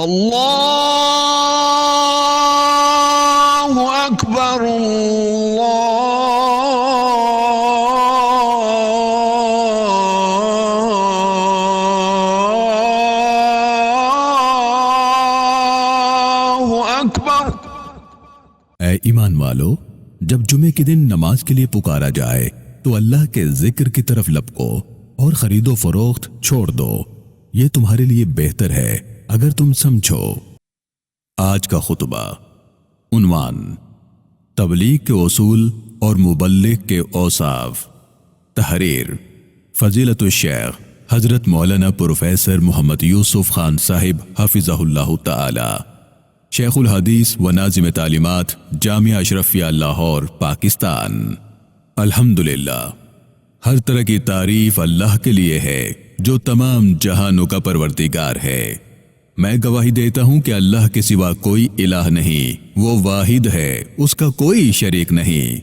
اللہ اکبر اللہ اکبر۔ اے ایمان والو، جب جمعے کے دن نماز کے لیے پکارا جائے تو اللہ کے ذکر کی طرف لپکو اور خرید و فروخت چھوڑ دو، یہ تمہارے لیے بہتر ہے اگر تم سمجھو۔ آج کا خطبہ عنوان: تبلیغ کے اصول اور مبلغ کے اوصاف۔ تحریر: فضیلت الشیخ حضرت مولانا پروفیسر محمد یوسف خان صاحب حفظہ اللہ تعالی، شیخ الحدیث و ناظم تعلیمات، جامعہ اشرفیہ لاہور، پاکستان۔ الحمدللہ، ہر طرح کی تعریف اللہ کے لیے ہے جو تمام جہانوں کا پروردگار ہے۔ میں گواہی دیتا ہوں کہ اللہ کے سوا کوئی الہ نہیں، وہ واحد ہے، اس کا کوئی شریک نہیں۔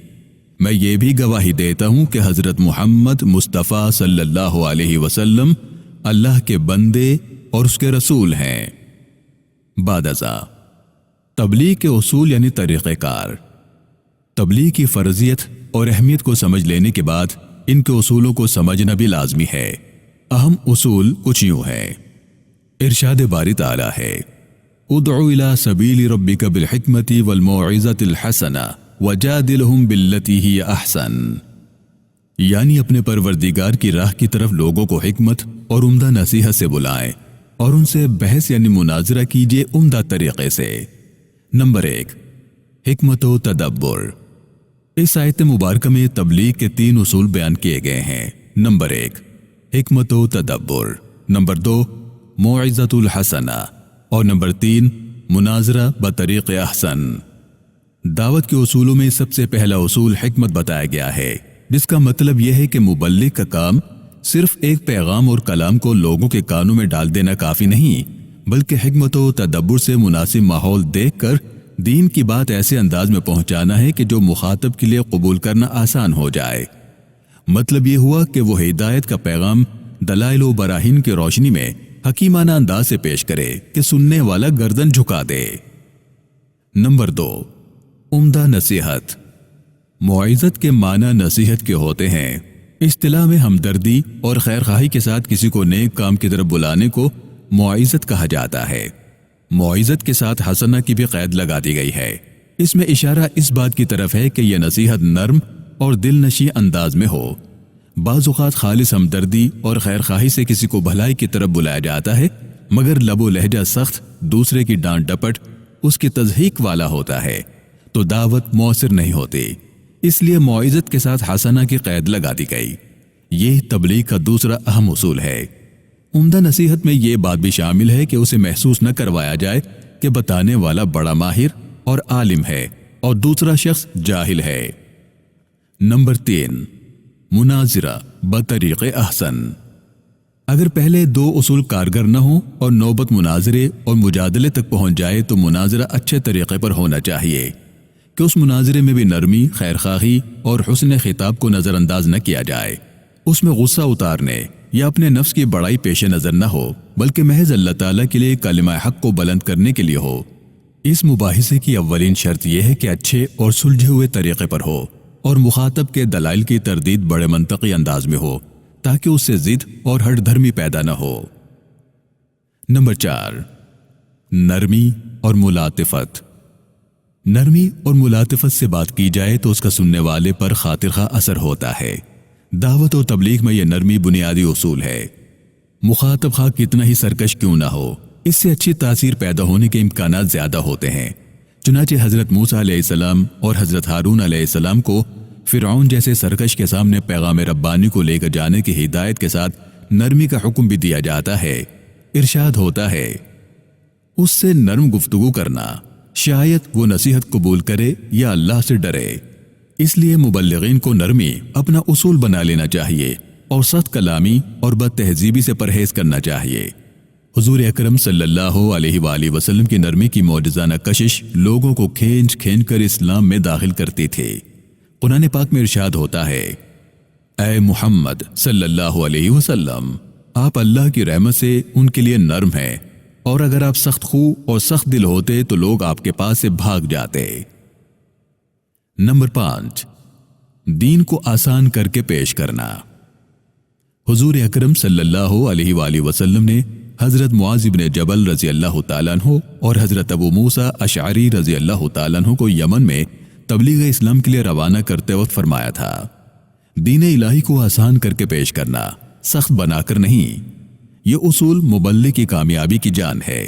میں یہ بھی گواہی دیتا ہوں کہ حضرت محمد مصطفیٰ صلی اللہ علیہ وسلم اللہ کے بندے اور اس کے رسول ہیں۔ بعد ازاں تبلیغ کے اصول یعنی طریقہ کار۔ تبلیغ کی فرضیت اور اہمیت کو سمجھ لینے کے بعد ان کے اصولوں کو سمجھنا بھی لازمی ہے۔ اہم اصول کچھ یوں ہیں۔ ارشاد باری تعالی ہے: ادعو الی سبیل ربک بالحکمۃ والموعظۃ الحسنہ وجادلہم باللتی ہی احسن، یعنی اپنے پروردگار کی راہ کی طرف لوگوں کو حکمت اور عمدہ نصیحت سے بلائیں اور ان سے بحث یعنی مناظرہ کیجیے عمدہ طریقے سے۔ نمبر 1، حکمت و تدبر۔ اس آیت مبارکہ میں تبلیغ کے 3 اصول بیان کیے گئے ہیں۔ نمبر 1، حکمت و تدبر۔ نمبر 2، موعظۃ الحسنہ، اور نمبر 3، مناظرہ بطریق احسن۔ دعوت کے اصولوں میں سب سے پہلا اصول حکمت بتایا گیا ہے، جس کا مطلب یہ ہے کہ مبلغ کا کام صرف ایک پیغام اور کلام کو لوگوں کے کانوں میں ڈال دینا کافی نہیں، بلکہ حکمت و تدبر سے مناسب ماحول دیکھ کر دین کی بات ایسے انداز میں پہنچانا ہے کہ جو مخاطب کے لیے قبول کرنا آسان ہو جائے۔ مطلب یہ ہوا کہ وہ ہدایت کا پیغام دلائل و براہین کی روشنی میں حکیمانہ انداز سے پیش کرے کہ سننے والا گردن جھکا دے۔ نمبر 2، عمدہ نصیحت۔ موعظت کے معنی نصیحت کے ہوتے ہیں۔ اصطلاح میں ہمدردی اور خیرخواہی کے ساتھ کسی کو نیک کام کی طرف بلانے کو موعظت کہا جاتا ہے۔ موعظت کے ساتھ حسنہ کی بھی قید لگا دی گئی ہے۔ اس میں اشارہ اس بات کی طرف ہے کہ یہ نصیحت نرم اور دل نشیں انداز میں ہو۔ بعض اوقات خالص ہمدردی اور خیرخواہی سے کسی کو بھلائی کی طرف بلایا جاتا ہے، مگر لب و لہجہ سخت، دوسرے کی ڈانٹ ڈپٹ، اس کی تضحیک والا ہوتا ہے تو دعوت مؤثر نہیں ہوتی۔ اس لیے موعظت کے ساتھ حسنہ کی قید لگا دی گئی۔ یہ تبلیغ کا دوسرا اہم اصول ہے۔ عمدہ نصیحت میں یہ بات بھی شامل ہے کہ اسے محسوس نہ کروایا جائے کہ بتانے والا بڑا ماہر اور عالم ہے اور دوسرا شخص جاہل ہے۔ نمبر 3، مناظرہ بطریق احسن۔ اگر پہلے 2 اصول کارگر نہ ہوں اور نوبت مناظرے اور مجادلے تک پہنچ جائے تو مناظرہ اچھے طریقے پر ہونا چاہیے کہ اس مناظرے میں بھی نرمی، خیرخواہی اور حسن خطاب کو نظر انداز نہ کیا جائے۔ اس میں غصہ اتارنے یا اپنے نفس کی بڑائی پیش نظر نہ ہو، بلکہ محض اللہ تعالیٰ کے لیے کلمہ حق کو بلند کرنے کے لیے ہو۔ اس مباحثے کی اولین شرط یہ ہے کہ اچھے اور سلجھے ہوئے طریقے پر ہو اور مخاطب کے دلائل کی تردید بڑے منطقی انداز میں ہو تاکہ اس سے ضد اور ہٹ دھرمی پیدا نہ ہو۔ نمبر 4، نرمی اور ملاطفت۔ نرمی اور ملاطفت سے بات کی جائے تو اس کا سننے والے پر خاطر خواہ اثر ہوتا ہے۔ دعوت و تبلیغ میں یہ نرمی بنیادی اصول ہے۔ مخاطب خواہ کتنا ہی سرکش کیوں نہ ہو، اس سے اچھی تاثیر پیدا ہونے کے امکانات زیادہ ہوتے ہیں۔ چنانچہ حضرت موسیٰ علیہ السلام اور حضرت ہارون علیہ السلام کو فرعون جیسے سرکش کے سامنے پیغام ربانی کو لے کر جانے کی ہدایت کے ساتھ نرمی کا حکم بھی دیا جاتا ہے۔ ارشاد ہوتا ہے: اس سے نرم گفتگو کرنا، شاید وہ نصیحت قبول کرے یا اللہ سے ڈرے۔ اس لیے مبلغین کو نرمی اپنا اصول بنا لینا چاہیے اور سخت کلامی اور بد تہذیبی سے پرہیز کرنا چاہیے۔ حضور اکرم صلی اللہ علیہ وآلہ وسلم کی نرمی کی معجزانہ کشش لوگوں کو کھینچ کھینچ کر اسلام میں داخل کرتی تھی۔ قرآن پاک میں ارشاد ہوتا ہے: اے محمد صلی اللہ علیہ وسلم، آپ اللہ کی رحمت سے ان کے لیے نرم ہیں اور اگر آپ سخت خو اور سخت دل ہوتے تو لوگ آپ کے پاس سے بھاگ جاتے۔ نمبر 5، دین کو آسان کر کے پیش کرنا۔ حضور اکرم صلی اللہ علیہ وآلہ وسلم نے حضرت معاذ بن جبل رضی اللہ تعالیٰ عنہ اور حضرت ابو موسیٰ اشعری رضی اللہ تعالیٰ عنہ کو یمن میں تبلیغ اسلام کے لیے روانہ کرتے وقت فرمایا تھا، دین الہی کو آسان کر کے پیش کرنا، سخت بنا کر نہیں۔ یہ اصول مبلغ کی کامیابی کی جان ہے۔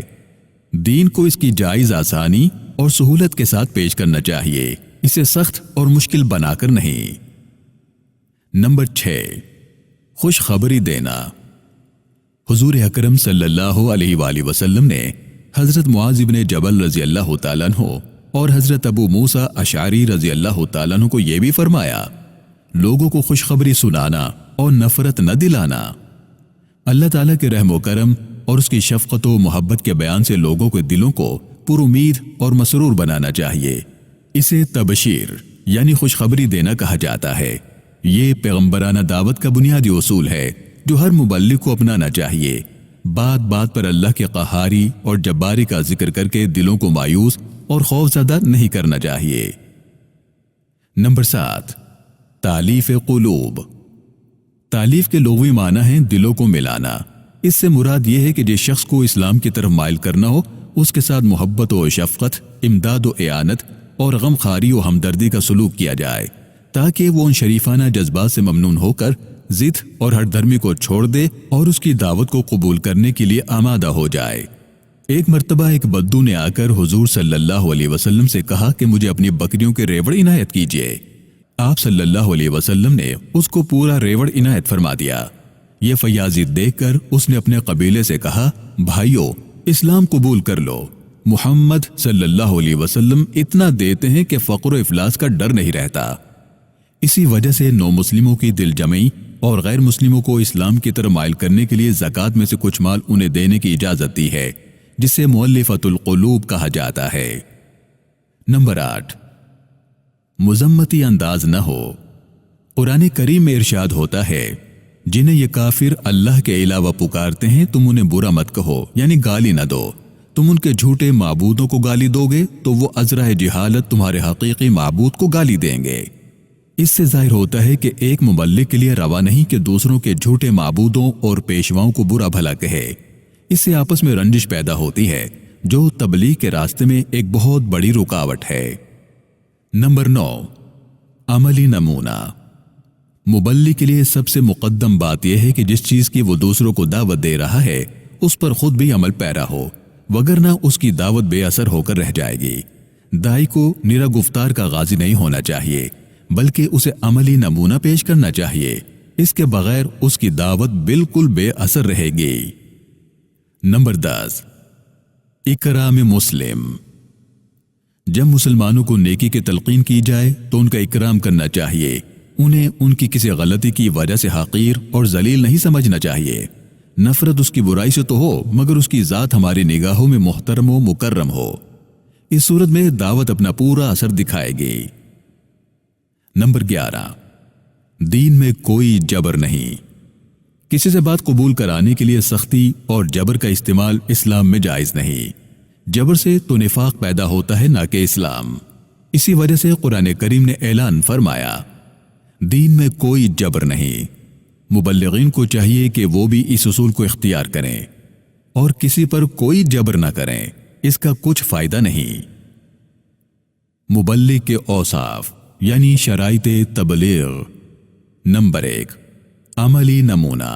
دین کو اس کی جائز آسانی اور سہولت کے ساتھ پیش کرنا چاہیے، اسے سخت اور مشکل بنا کر نہیں۔ نمبر 6، خوشخبری دینا۔ حضور اکرم صلی اللہ علیہ وآلہ وسلم نے حضرت معاذ بن جبل رضی اللہ تعالیٰ عنہ اور حضرت ابو موسیٰ اشعری رضی اللہ تعالیٰ عنہ کو یہ بھی فرمایا، لوگوں کو خوشخبری سنانا اور نفرت نہ دلانا۔ اللہ تعالیٰ کے رحم و کرم اور اس کی شفقت و محبت کے بیان سے لوگوں کے دلوں کو پر امید اور مسرور بنانا چاہیے، اسے تبشیر یعنی خوشخبری دینا کہا جاتا ہے۔ یہ پیغمبرانہ دعوت کا بنیادی اصول ہے جو ہر مبلغ کو اپنانا چاہیے۔ بات بات پر اللہ کے قہاری اور جباری کا ذکر کر کے دلوں کو مایوس اور خوف زدہ نہیں کرنا چاہیے۔ نمبر 7، تالیف قلوب۔ تالیف کے لغوی معنی ہیں دلوں کو ملانا۔ اس سے مراد یہ ہے کہ جس شخص کو اسلام کی طرف مائل کرنا ہو اس کے ساتھ محبت و شفقت، امداد و اعانت اور غم خواری و ہمدردی کا سلوک کیا جائے، تاکہ وہ ان شریفانہ جذبات سے ممنون ہو کر ضد اور ہر دھرمی کو چھوڑ دے اور اس کی دعوت کو قبول کرنے کے لیے آمادہ ہو جائے۔ ایک مرتبہ ایک بدو نے آ کر حضور صلی اللہ علیہ وسلم سے کہا کہ مجھے اپنی بکریوں کے ریوڑ عنایت کیجیے۔ آپ صلی اللہ علیہ وسلم نے اس کو پورا ریوڑ عنایت فرما دیا۔ یہ فیاضی دیکھ کر اس نے اپنے قبیلے سے کہا، بھائیو اسلام قبول کر لو، محمد صلی اللہ علیہ وسلم اتنا دیتے ہیں کہ فقر و افلاس کا ڈر نہیں رہتا۔ اسی وجہ سے نو مسلموں کی دل جمعی اور غیر مسلموں کو اسلام کی طرف مائل کرنے کے لیے زکوٰۃ میں سے کچھ مال انہیں دینے کی اجازت دی ہے، جسے مؤلفۃ القلوب کہا جاتا ہے۔ نمبر 8، مذمتی انداز نہ ہو۔ قرآن کریم میں ارشاد ہوتا ہے، جنہیں یہ کافر اللہ کے علاوہ پکارتے ہیں تم انہیں برا مت کہو، یعنی گالی نہ دو۔ تم ان کے جھوٹے معبودوں کو گالی دو گے تو وہ ازرہ جہالت تمہارے حقیقی معبود کو گالی دیں گے۔ اس سے ظاہر ہوتا ہے کہ ایک مبلغ کے لیے روا نہیں کہ دوسروں کے جھوٹے معبودوں اور پیشواؤں کو برا بھلا کہے۔ اس سے آپس میں رنجش پیدا ہوتی ہے جو تبلیغ کے راستے میں ایک بہت بڑی رکاوٹ ہے۔ نمبر 9، عملی نمونہ۔ مبلغ کے لیے سب سے مقدم بات یہ ہے کہ جس چیز کی وہ دوسروں کو دعوت دے رہا ہے اس پر خود بھی عمل پیرا ہو، وگرنہ اس کی دعوت بے اثر ہو کر رہ جائے گی۔ داعی کو نرا گفتار کا غازی نہیں ہونا چاہیے، بلکہ اسے عملی نمونہ پیش کرنا چاہیے۔ اس کے بغیر اس کی دعوت بالکل بے اثر رہے گی۔ نمبر 10، اکرام مسلم۔ جب مسلمانوں کو نیکی کی تلقین کی جائے تو ان کا اکرام کرنا چاہیے، انہیں ان کی کسی غلطی کی وجہ سے حقیر اور ذلیل نہیں سمجھنا چاہیے۔ نفرت اس کی برائی سے تو ہو مگر اس کی ذات ہماری نگاہوں میں محترم و مکرم ہو۔ اس صورت میں دعوت اپنا پورا اثر دکھائے گی۔ نمبر 11، دین میں کوئی جبر نہیں۔ کسی سے بات قبول کرانے کے لیے سختی اور جبر کا استعمال اسلام میں جائز نہیں۔ جبر سے تو نفاق پیدا ہوتا ہے نہ کہ اسلام۔ اسی وجہ سے قرآن کریم نے اعلان فرمایا، دین میں کوئی جبر نہیں۔ مبلغین کو چاہیے کہ وہ بھی اس اصول کو اختیار کریں اور کسی پر کوئی جبر نہ کریں، اس کا کچھ فائدہ نہیں۔ مبلغ کے اوصاف یعنی شرائط تبلیغ۔ نمبر 1، عملی نمونہ۔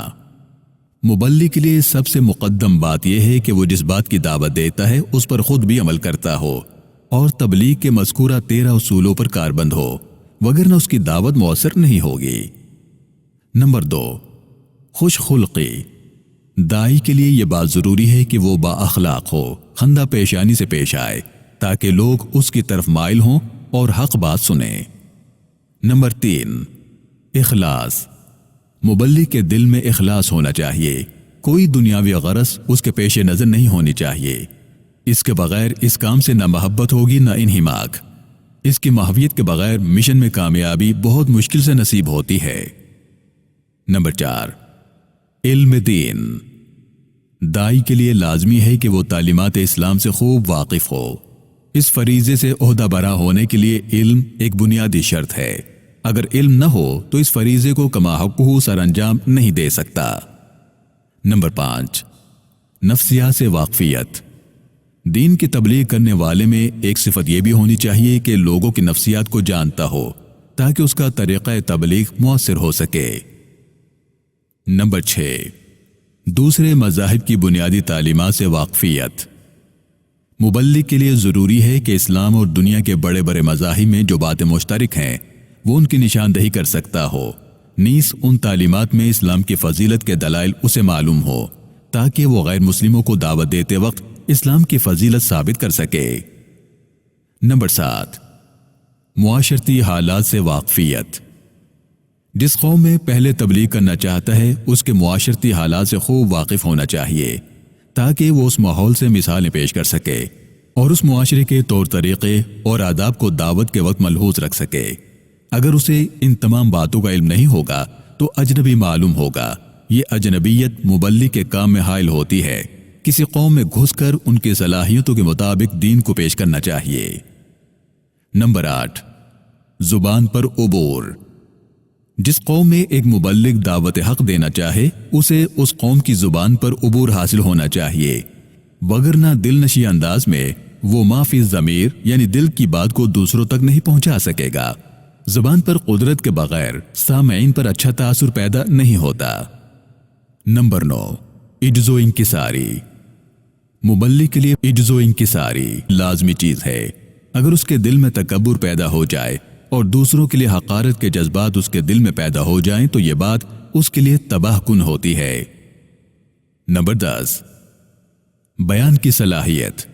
مبلغ کے لیے سب سے مقدم بات یہ ہے کہ وہ جس بات کی دعوت دیتا ہے اس پر خود بھی عمل کرتا ہو اور تبلیغ کے مذکورہ 13 اصولوں پر کاربند ہو، وگرنہ اس کی دعوت مؤثر نہیں ہوگی۔ نمبر 2، خوش خلقی۔ داعی کے لیے یہ بات ضروری ہے کہ وہ با اخلاق ہو، خندہ پیشانی سے پیش آئے تاکہ لوگ اس کی طرف مائل ہوں اور حق بات سنیں۔ نمبر 3، اخلاص۔ مبلغ کے دل میں اخلاص ہونا چاہیے، کوئی دنیاوی غرض اس کے پیش نظر نہیں ہونی چاہیے۔ اس کے بغیر اس کام سے نہ محبت ہوگی نہ انہماک۔ اس کی ماہویت کے بغیر مشن میں کامیابی بہت مشکل سے نصیب ہوتی ہے۔ نمبر 4، علم دین۔ دائی کے لیے لازمی ہے کہ وہ تعلیمات اسلام سے خوب واقف ہو۔ اس فریضے سے عہدہ برا ہونے کے لیے علم ایک بنیادی شرط ہے۔ اگر علم نہ ہو تو اس فریضے کو کما حقہ سر انجام نہیں دے سکتا۔ نمبر 5، نفسیات سے واقفیت۔ دین کی تبلیغ کرنے والے میں ایک صفت یہ بھی ہونی چاہیے کہ لوگوں کی نفسیات کو جانتا ہو تاکہ اس کا طریقہ تبلیغ مؤثر ہو سکے۔ نمبر 6، دوسرے مذاہب کی بنیادی تعلیمات سے واقفیت۔ مبلغ کے لیے ضروری ہے کہ اسلام اور دنیا کے بڑے بڑے مذاہب میں جو باتیں مشترک ہیں وہ ان کی نشاندہی کر سکتا ہو، نیز ان تعلیمات میں اسلام کی فضیلت کے دلائل اسے معلوم ہو تاکہ وہ غیر مسلموں کو دعوت دیتے وقت اسلام کی فضیلت ثابت کر سکے۔ نمبر 7، معاشرتی حالات سے واقفیت۔ جس قوم میں پہلے تبلیغ کرنا چاہتا ہے اس کے معاشرتی حالات سے خوب واقف ہونا چاہیے تاکہ وہ اس ماحول سے مثالیں پیش کر سکے اور اس معاشرے کے طور طریقے اور آداب کو دعوت کے وقت ملحوظ رکھ سکے۔ اگر اسے ان تمام باتوں کا علم نہیں ہوگا تو اجنبی معلوم ہوگا۔ یہ اجنبیت مبلغ کے کام میں حائل ہوتی ہے۔ کسی قوم میں گھس کر ان کی صلاحیتوں کے مطابق دین کو پیش کرنا چاہیے۔ نمبر 8، زبان پر عبور۔ جس قوم میں ایک مبلغ دعوت حق دینا چاہے اسے اس قوم کی زبان پر عبور حاصل ہونا چاہیے، وگرنہ دل نشی انداز میں وہ ما فی الضمیر یعنی دل کی بات کو دوسروں تک نہیں پہنچا سکے گا۔ زبان پر قدرت کے بغیر سامعین پر اچھا تاثر پیدا نہیں ہوتا۔ نمبر 9، عجز و انکساری۔ مبلغ کے لیے عجز و انکساری لازمی چیز ہے۔ اگر اس کے دل میں تکبر پیدا ہو جائے اور دوسروں کے لیے حقارت کے جذبات اس کے دل میں پیدا ہو جائیں تو یہ بات اس کے لیے تباہ کن ہوتی ہے۔ نمبر 10، بیان کی صلاحیت۔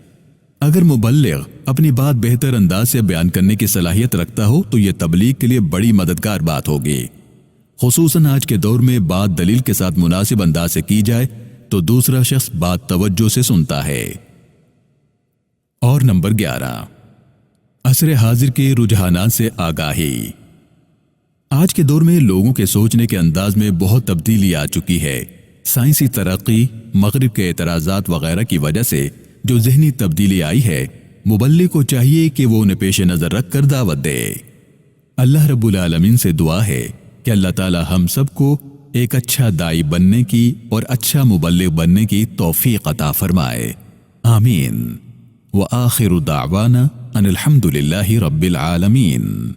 اگر مبلغ اپنی بات بہتر انداز سے بیان کرنے کی صلاحیت رکھتا ہو تو یہ تبلیغ کے لیے بڑی مددگار بات ہوگی، خصوصاً آج کے دور میں بات دلیل کے ساتھ مناسب انداز سے کی جائے تو دوسرا شخص بات توجہ سے سنتا ہے۔ اور نمبر 11، عصر حاضر کے رجحانات سے آگاہی۔ آج کے دور میں لوگوں کے سوچنے کے انداز میں بہت تبدیلی آ چکی ہے۔ سائنسی ترقی، مغرب کے اعتراضات وغیرہ کی وجہ سے جو ذہنی تبدیلی آئی ہے، مبلغ کو چاہیے کہ وہ انہیں پیش نظر رکھ کر دعوت دے۔ اللہ رب العالمین سے دعا ہے کہ اللہ تعالی ہم سب کو ایک اچھا دائی بننے کی اور اچھا مبلغ بننے کی توفیق عطا فرمائے، آمین۔ وآخر دعوانا ان الحمد للہ رب العالمین۔